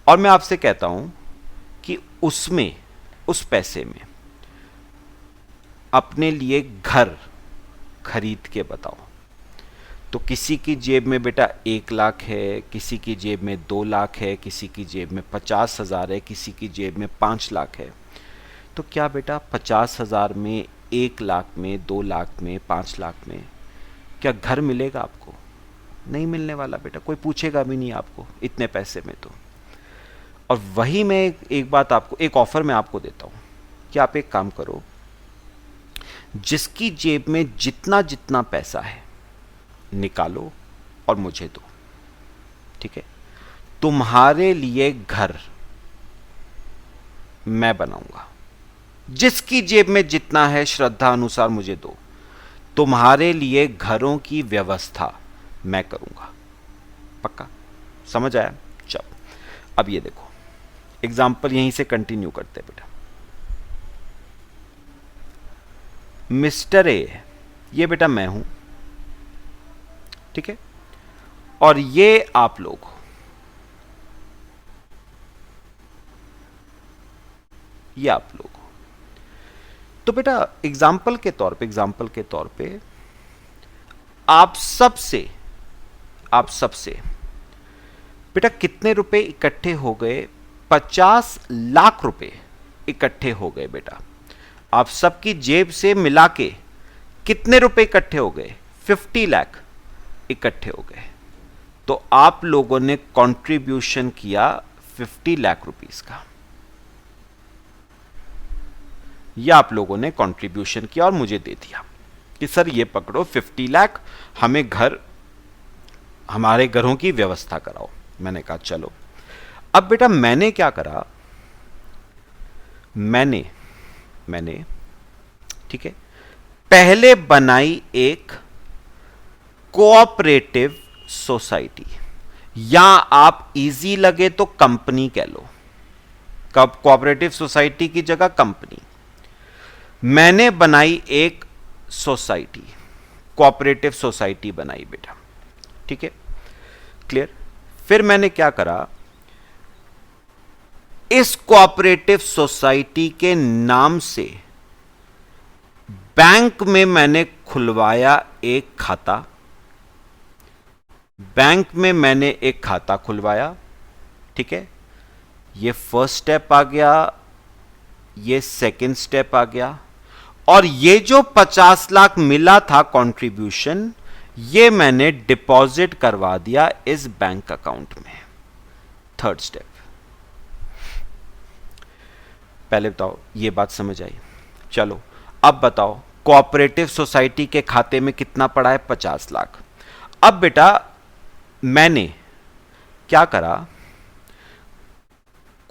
और मैं आपसे कहता हूं कि उसमें, उस पैसे में अपने लिए घर खरीद के बताओ। तो किसी की जेब में बेटा 1 लाख है, किसी की जेब में 2 लाख है, किसी की जेब में 50,000 है, किसी की जेब में 5 लाख है। तो क्या बेटा 50,000 में, 1 लाख में, 2 लाख में, 5 लाख में क्या घर मिलेगा आपको? नहीं मिलने वाला बेटा, कोई पूछेगा भी नहीं आपको इतने पैसे में। तो और वही मैं एक बात आपको, एक ऑफर मैं आपको देता हूं कि आप एक काम करो, जिसकी जेब में जितना जितना पैसा है निकालो और मुझे दो, ठीक है। तुम्हारे लिए घर मैं बनाऊंगा, जिसकी जेब में जितना है श्रद्धा अनुसार मुझे दो। तुम्हारे लिए घरों की व्यवस्था मैं करूंगा, पक्का? समझ आया? चलो अब ये देखो, एग्जाम्पल यहीं से कंटिन्यू करते हैं बेटा। मिस्टर ए, ये बेटा मैं हूं, ठीक है, और ये आप लोग हो, ये आप लोग हो। तो बेटा एग्जाम्पल के तौर पे आप सबसे बेटा कितने रुपए इकट्ठे हो गए? 50 लाख रुपए इकट्ठे हो गए बेटा। आप सबकी जेब से मिला के कितने रुपए इकट्ठे हो गए? 50 लाख इकट्ठे हो गए। तो आप लोगों ने कंट्रीब्यूशन किया 50 लाख रुपीस का, या आप लोगों ने कंट्रीब्यूशन किया और मुझे दे दिया कि सर ये पकड़ो 50 लाख, हमें घर, हमारे घरों की व्यवस्था कराओ। मैंने कहा चलो। अब बेटा मैंने क्या करा, मैंने ठीक है, पहले बनाई एक कोऑपरेटिव सोसाइटी, या आप इजी लगे तो कंपनी कह लो, कब कोऑपरेटिव सोसाइटी की जगह कंपनी। मैंने बनाई एक सोसाइटी, कोऑपरेटिव सोसाइटी बनाई बेटा, ठीक है, क्लियर। फिर मैंने क्या करा, इस कोऑपरेटिव सोसाइटी के नाम से बैंक में मैंने खुलवाया एक खाता, बैंक में मैंने एक खाता खुलवाया, ठीक है। ये फर्स्ट स्टेप आ गया, ये सेकंड स्टेप आ गया, और ये जो 50 लाख मिला था कंट्रीब्यूशन, ये मैंने डिपॉजिट करवा दिया इस बैंक अकाउंट में। Third step. पहले बताओ ये बात समझ आई? चलो अब बताओ, कोऑपरेटिव सोसाइटी के खाते में कितना पड़ा है? 50 लाख। अब बेटा मैंने क्या करा,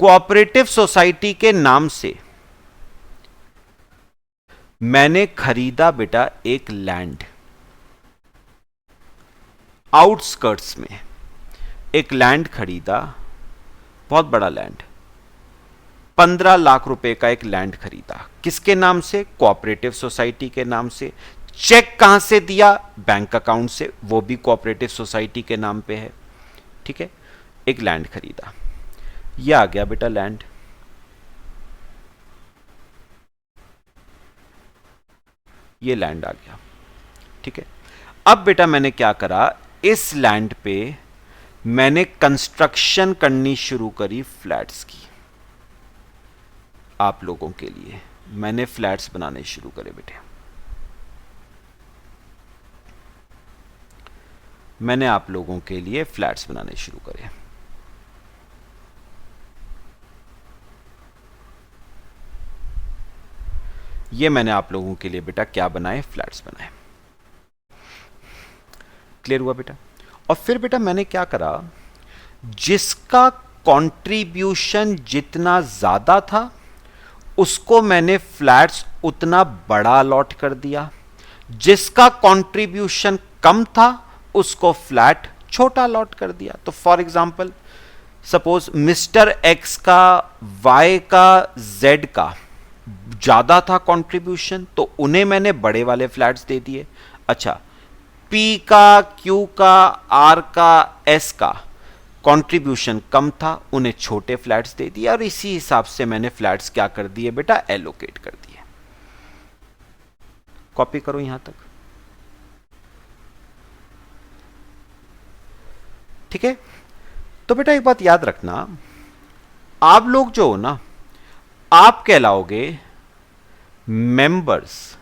कोऑपरेटिव सोसाइटी के नाम से मैंने खरीदा बेटा एक लैंड, आउटस्कर्ट्स में एक लैंड खरीदा, बहुत बड़ा लैंड, 15 लाख रुपए का एक लैंड खरीदा। किसके नाम से? कोऑपरेटिव सोसाइटी के नाम से। चेक कहां से दिया? बैंक अकाउंट से, वो भी कोऑपरेटिव सोसाइटी के नाम पे है, ठीक है। एक लैंड खरीदा, ये आ गया बेटा लैंड। ये लैंड आ गया, ठीक है। अब बेटा मैंने क्या करा, इस लैंड पे मैंने कंस्ट्रक्शन करनी शुरू करी फ्लैट्स की। आप लोगों के लिए मैंने फ्लैट्स बनाने शुरू करे बेटे। मैंने आप लोगों के लिए फ्लैट्स बनाने शुरू करे। ये मैंने आप लोगों के लिए बेटा क्या बनाए, फ्लैट्स बनाए। क्लियर हुआ बेटा? और फिर बेटा मैंने क्या करा, जिसका कंट्रीब्यूशन जितना ज्यादा था उसको मैंने फ्लैट्स उतना बड़ा अलॉट कर दिया, जिसका कंट्रीब्यूशन कम था उसको फ्लैट छोटा अलॉट कर दिया। तो for example suppose mister x का, वाई का, जेड का ज्यादा था कंट्रीब्यूशन, तो उन्हें मैंने बड़े वाले फ्लैट्स दे दिए। अच्छा, पी का, क्यू का, आर का, एस का कंट्रीब्यूशन कम था, उन्हें छोटे फ्लैट्स दे दिए, और इसी हिसाब से मैंने फ्लैट्स क्या कर दिए बेटा, एलोकेट कर दिए। कॉपी करो यहां तक, ठीक है? तो बेटा एक बात याद रखना, आप लोग जो हो ना, आप कहलाओगे मेंबर्स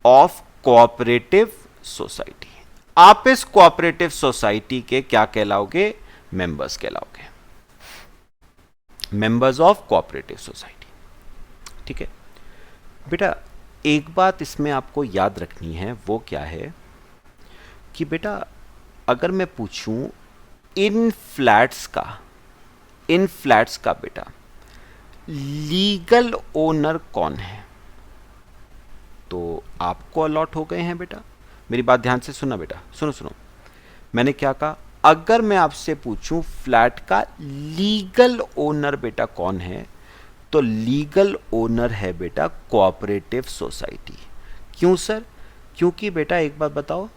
ऑफ कोऑपरेटिव सोसाइटी। आप इस कोऑपरेटिव सोसाइटी के क्या कहलाओगे, मेंबर्स कहलाओगे, मेंबर्स ऑफ कोऑपरेटिव सोसाइटी। ठीक है बेटा, एक बात इसमें आपको याद रखनी है, वो क्या है कि बेटा अगर मैं पूछूं इन फ्लैट्स का बेटा लीगल ओनर कौन है, तो आपको अलॉट हो गए हैं बेटा। मेरी बात ध्यान से सुनना बेटा, सुनो मैंने क्या कहा, अगर मैं आपसे पूछूं फ्लैट का लीगल ओनर बेटा कौन है, तो लीगल ओनर है बेटा कोऑपरेटिव सोसाइटी। क्यों सर? क्योंकि बेटा एक बात बताओ,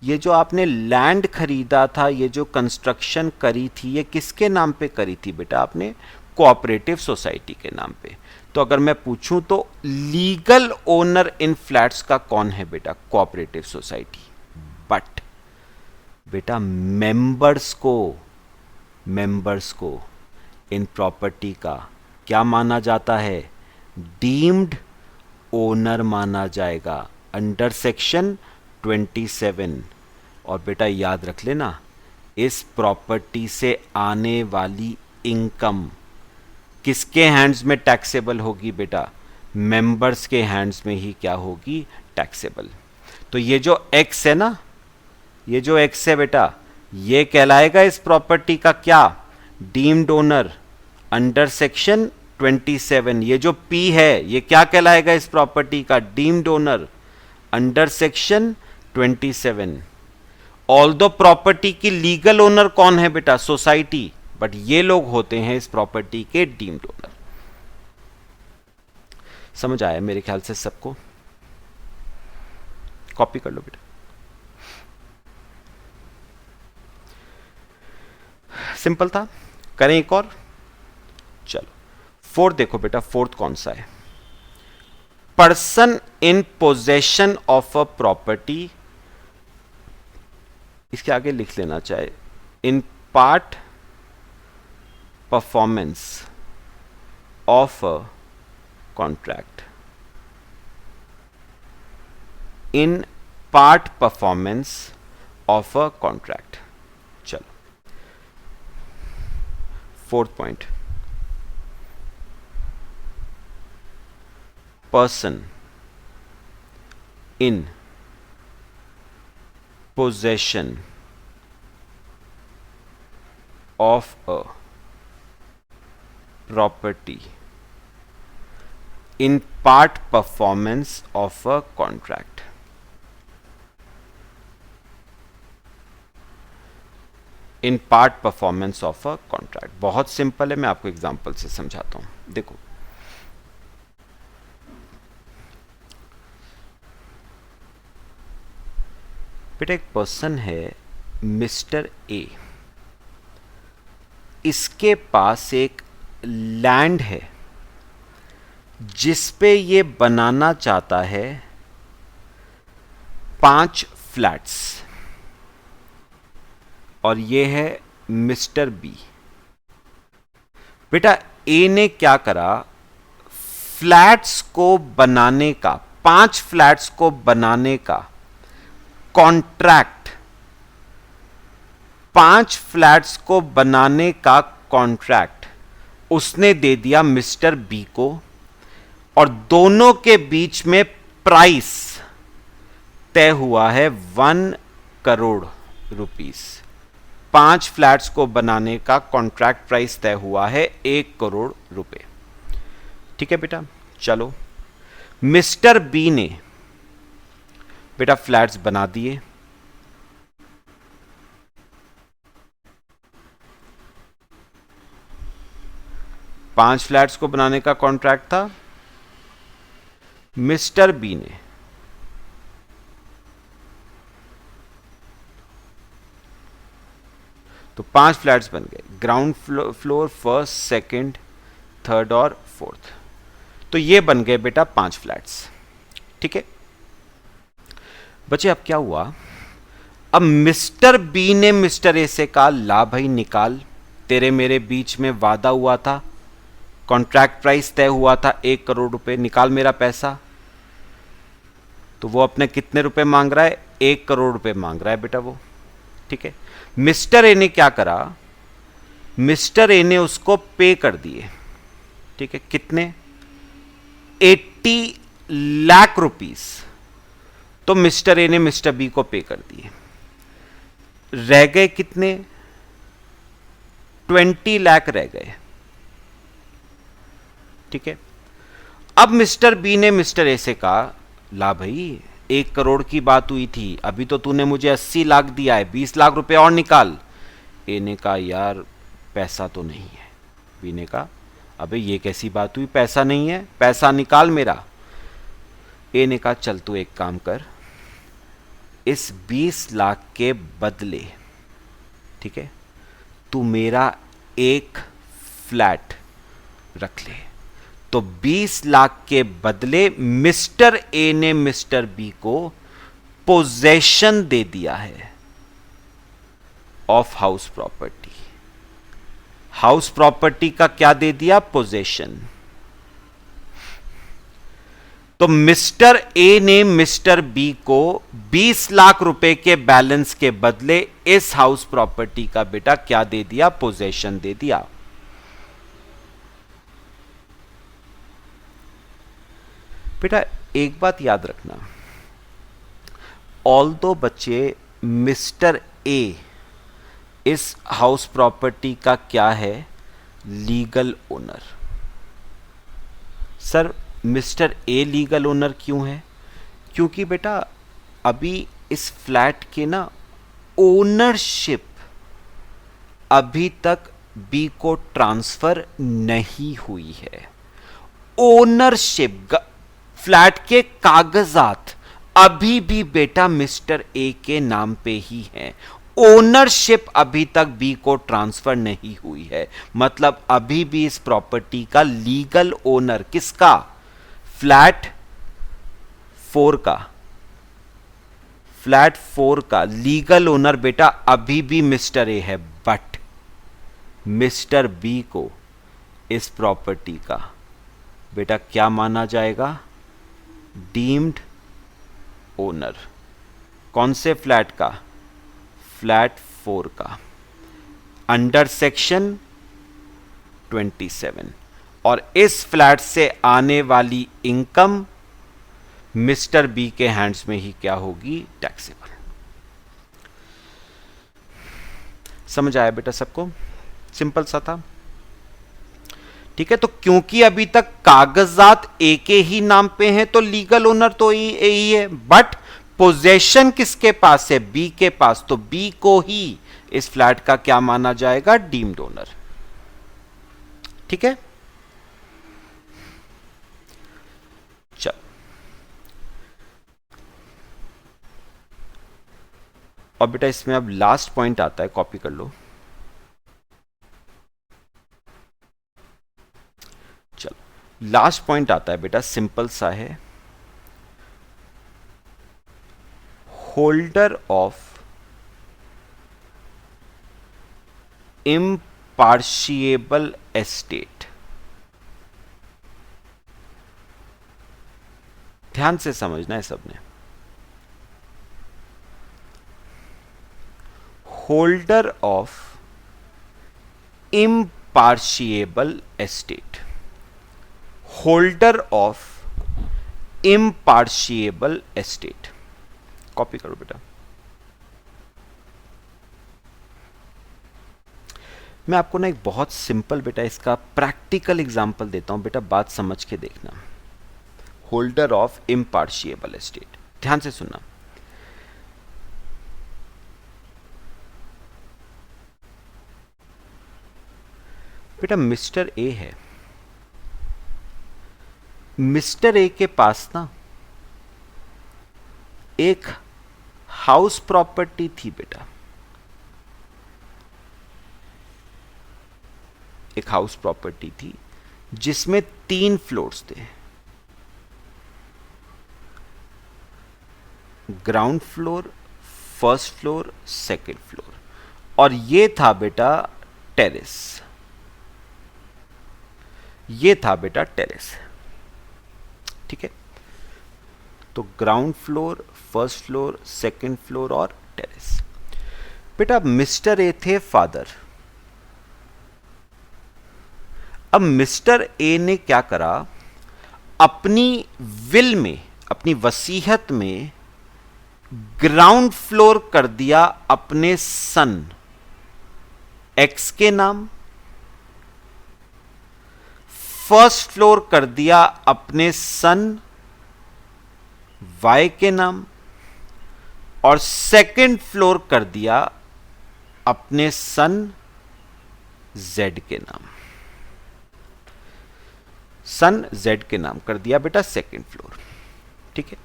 ये जो आपने लैंड खरीदा था, ये जो कंस्ट्रक्शन करी थी, ये किसके नाम पे करी थी बेटा? आपने कोऑपरेटिव सोसाइटी के नाम पे। तो अगर मैं पूछूं तो लीगल ओनर इन फ्लैट्स का कौन है बेटा? Cooperative society. बट बेटा मेंबर्स को इन प्रॉपर्टी का क्या माना जाता है? डीम्ड ओनर माना जाएगा अंडर सेक्शन 27। और बेटा याद रख लेना, इस प्रॉपर्टी से आने वाली इनकम किसके हैंड्स में टैक्सेबल होगी बेटा? मेंबर्स के हैंड्स में ही क्या होगी? टैक्सेबल। तो ये जो एक्स है ना, ये जो एक्स है बेटा, ये कहलाएगा इस प्रॉपर्टी का क्या? Deemed owner under section 27। ये जो पी है, ये क्या कहलाएगा इस प्रॉपर्टी का? Deemed owner under section 27। Although property की लीगल ओनर कौन है बेटा? सोसाइटी, बट ये लोग होते हैं इस प्रॉपर्टी के डीम्ड ओनर। समझ आया मेरे ख्याल से सबको? कॉपी कर लो बेटा। सिंपल था, करें एक और? चलो फोर्थ देखो बेटा, फोर्थ कौन सा है? Person in possession of a property, इसके आगे लिख लेना चाहे, in part performance of a contract, in part performance of a contract. चलो fourth point, person in possession of a property in part performance of a contract। In part performance of a contract बहुत simple है, मैं आपको example से समझाता हूं। देखो बेटा, एक पर्सन है मिस्टर ए, इसके पास एक लैंड है जिस पे ये बनाना चाहता है 5 फ्लैट्स और ये है मिस्टर बी। बेटा ए ने क्या करा, फ्लैट्स को बनाने का, 5 फ्लैट्स को बनाने का कॉन्ट्रैक्ट, 5 फ्लैट्स को बनाने का कॉन्ट्रैक्ट उसने दे दिया मिस्टर बी को, और दोनों के बीच में प्राइस तय हुआ है 1 करोड़ रुपीस। 5 फ्लैट्स को बनाने का कॉन्ट्रैक्ट प्राइस तय हुआ है 1 करोड़ रुपए। ठीक है बेटा, चलो मिस्टर बी ने बेटा फ्लैट्स बना दिए, पांच फ्लैट्स को बनाने का कॉन्ट्रैक्ट था। मिस्टर बी ने तो 5 फ्लैट्स बन गए, ground floor, first, second, third और फोर्थ। तो ये बन गए बेटा 5 फ्लैट्स। ठीक है बच्चे, अब क्या हुआ, अब मिस्टर बी ने मिस्टर ए से कहा, ला भाई निकाल, तेरे मेरे बीच में वादा हुआ था, कॉन्ट्रैक्ट प्राइस तय हुआ था 1 करोड़ रुपए, निकाल मेरा पैसा। तो वो अपने कितने रुपए मांग रहा है, 1 करोड़ रुपए मांग रहा है बेटा वो। ठीक है, मिस्टर ए ने क्या करा, मिस्टर ए ने उसको पे कर दिए। ठीक है, कितने, 80 लाख रुपीस तो मिस्टर ए ने मिस्टर बी को पे कर दिए। रह गए कितने, 20 लाख रह गए। ठीक है, अब मिस्टर बी ने मिस्टर ए से कहा, ला भाई 1 करोड़ की बात हुई थी, अभी तो तूने मुझे 80 लाख दिया है, 20 लाख रुपए और निकाल। ए ने कहा, यार पैसा तो नहीं है। बी ने कहा, अबे ये कैसी बात हुई, पैसा नहीं है, पैसा निकाल मेरा। ए ने कहा, चल तू एक काम कर, इस 20 लाख के बदले, ठीक है, तू मेरा एक फ्लैट रख ले। तो 20 लाख के बदले मिस्टर ए ने मिस्टर बी को पोजेशन दे दिया है of house property. House property का क्या दे दिया, पोजेशन। तो मिस्टर ए ने मिस्टर बी को 20 लाख रुपए के बैलेंस के बदले इस हाउस प्रॉपर्टी का बेटा क्या दे दिया, पोजेशन दे दिया। बेटा एक बात याद रखना, ऑल्दो बच्चे मिस्टर ए इस हाउस प्रॉपर्टी का क्या है, legal owner. Sir mister a legal owner क्यों है, क्योंकि बेटा अभी इस फ्लैट के ना ओनरशिप अभी तक बी को ट्रांसफर नहीं हुई है। ओनरशिप, फ्लैट के कागजात अभी भी बेटा मिस्टर ए के नाम पे ही हैं। ओनरशिप अभी तक बी को ट्रांसफर नहीं हुई है, मतलब अभी भी इस प्रॉपर्टी का लीगल ओनर किसका, फ्लैट 4 का, फ्लैट 4 का लीगल ओनर बेटा अभी भी मिस्टर ए है। बट मिस्टर बी को इस प्रॉपर्टी का बेटा क्या माना जाएगा, डीम्ड ओनर। कौन से फ्लैट का, फ्लैट 4 का, अंडर सेक्शन 27। और इस फ्लैट से आने वाली इनकम मिस्टर बी के हैंड्स में ही क्या होगी, टैक्सेबल। समझ आया बेटा सबको, सिंपल सा था। ठीक है, तो क्योंकि अभी तक कागजात ए के ही नाम पे हैं तो लीगल ओनर तो ए ही है, बट पोजेशन किसके पास है, बी के पास, तो बी को ही इस फ्लैट का क्या माना जाएगा, डीम्ड ओनर। ठीक है, चल और बेटा इसमें अब लास्ट पॉइंट आता है, कॉपी कर लो। चलो लास्ट पॉइंट आता है बेटा, सिंपल सा है, होल्डर ऑफ इम्पार्शिएबल एस्टेट। ध्यान से समझना है सबने। Holder of impartible estate, holder of impartible estate. Copy करो बेटा। मैं आपको ना एक बहुत सिंपल बेटा इसका प्रैक्टिकल एग्जांपल देता हूं बेटा, बात समझ के देखना। होल्डर ऑफ इम्पार्शिएबल एस्टेट, ध्यान से सुनना। बेटा मिस्टर ए है, मिस्टर ए के पास ना एक हाउस प्रॉपर्टी थी बेटा, एक हाउस प्रॉपर्टी थी जिसमें 3 फ्लोर्स थे, ground floor, first floor, second floor, और ये था बेटा टेरेस, ये था बेटा टेरेस। ठीक है, तो ground floor, first floor, second floor और टेरेस। बेटा मिस्टर ए थे फादर। अब मिस्टर ए ने क्या करा, अपनी विल में, अपनी वसीयत में ग्राउंड फ्लोर कर दिया अपने सन एक्स के नाम, फर्स्ट फ्लोर कर दिया अपने सन वाई के नाम, और सेकंड फ्लोर कर दिया अपने सन जेड के नाम। सन जेड के नाम कर दिया बेटा सेकंड फ्लोर। ठीक है,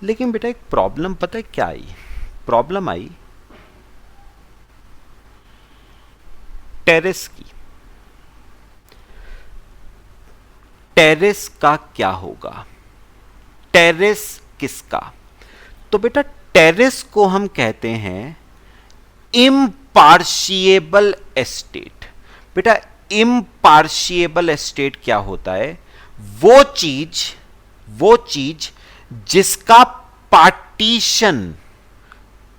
लेकिन बेटा एक प्रॉब्लम पता है क्या आई? प्रॉब्लम आई टेरेस की। टेरेस का क्या होगा? टेरेस किसका? तो बेटा टेरेस को हम कहते हैं इम्पार्शिएबल एस्टेट। बेटा इम्पार्शिएबल एस्टेट क्या होता है? वो चीज जिसका पार्टीशन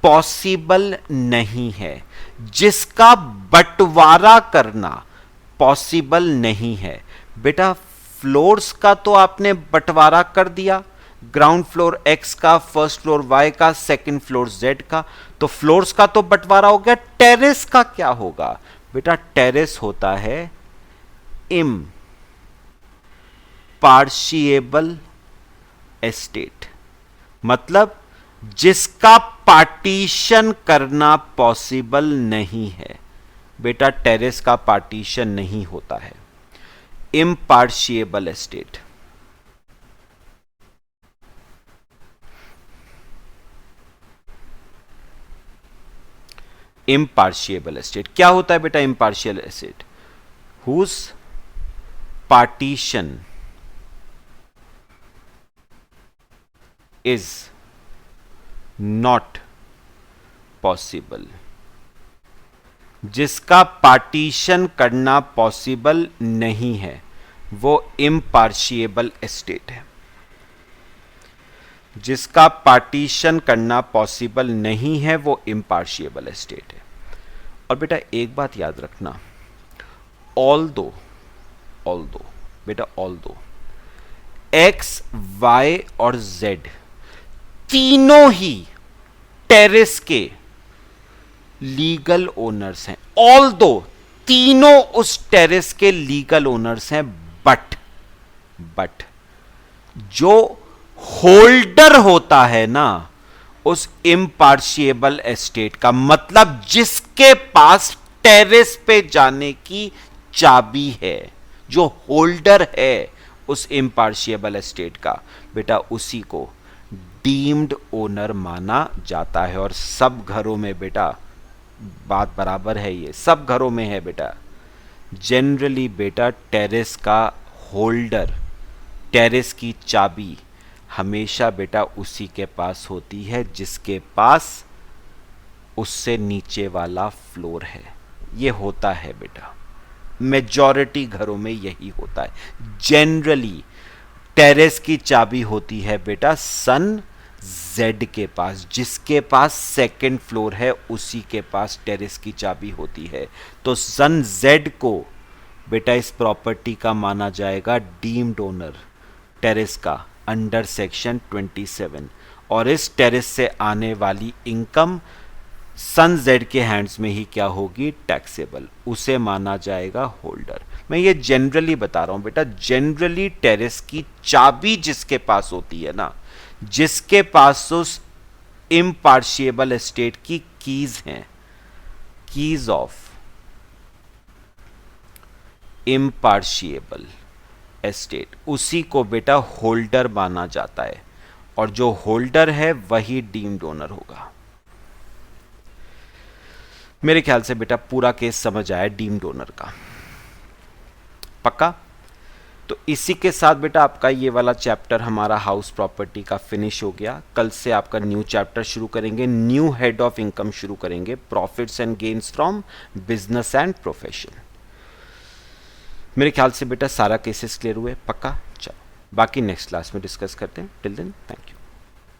पॉसिबल नहीं है, जिसका बंटवारा करना पॉसिबल नहीं है। बेटा फ्लोर्स का तो आपने बंटवारा कर दिया, ग्राउंड फ्लोर एक्स का, फर्स्ट फ्लोर वाई का, सेकंड फ्लोर जेड का, तो फ्लोर्स का तो बंटवारा हो गया। टेरेस का क्या होगा? बेटा टेरेस होता है इम्पार्शिएबल एस्टेट, मतलब जिसका पार्टीशन करना पॉसिबल नहीं है। बेटा टेरेस का पार्टीशन नहीं होता है। इम्पार्शिएबल एस्टेट, इम्पार्शिएबल एस्टेट क्या होता है बेटा? Impartial estate whose partition is not possible, जिसका पार्टीशन करना पॉसिबल नहीं है वो इम्पार्शिएबल एस्टेट है। जिसका पार्टीशन करना पॉसिबल नहीं है वो इम्पार्शिएबल एस्टेट है। और बेटा एक बात याद रखना, ऑल दो बेटा ऑल दो एक्स, वाई और जेड तीनों ही टेरेस के लीगल ओनर्स हैं। ऑल दो तीनों उस टेरेस के लीगल ओनर्स हैं, बट जो होल्डर होता है ना उस इम्पार्शिएबल एस्टेट का, मतलब जिसके पास टेरेस पे जाने की चाबी है, जो होल्डर है उस इम्पार्शिएबल एस्टेट का, बेटा उसी को डीम्ड ओनर माना जाता है। और सब घरों में बेटा बात बराबर है, ये सब घरों में है बेटा। जनरली बेटा टेरेस का होल्डर टेरेस की चाबी हमेशा बेटा उसी के पास होती है जिसके पास उससे नीचे वाला फ्लोर है। ये होता है बेटा, मेजॉरिटी घरों में यही होता है। जनरली टेरेस की चाबी होती है बेटा सन जेड के पास, जिसके पास सेकंड फ्लोर है उसी के पास टेरेस की चाबी होती है। तो सन जेड को बेटा इस प्रॉपर्टी का माना जाएगा डीम्ड ओनर टेरेस का अंडर सेक्शन 27, और इस टेरेस से आने वाली इनकम सन जेड के हैंड्स में ही क्या होगी, टैक्सेबल, उसे माना जाएगा होल्डर। मैं ये जनरली बता रहा हूं बेटा, जनरली टेरेस की चाबी जिसके पास होती है ना, जिसके पास उस इम्पार्शिएबल एस्टेट की कीज हैं, कीज ऑफ इम्पार्शिएबल एस्टेट, उसी को बेटा होल्डर माना जाता है, और जो होल्डर है वही डीम्ड ओनर होगा। मेरे ख्याल से बेटा पूरा केस समझ आया डीम्ड ओनर का, पक्का? तो इसी के साथ बेटा आपका ये वाला चैप्टर हमारा हाउस प्रॉपर्टी का फिनिश हो गया। कल से आपका न्यू चैप्टर शुरू करेंगे, न्यू हेड ऑफ इनकम शुरू करेंगे, profits and gains from business and profession. मेरे ख्याल से बेटा सारा केसेस क्लियर हुए, पक्का? चलो बाकी नेक्स्ट क्लास में डिस्कस करते हैं। Till then thank you.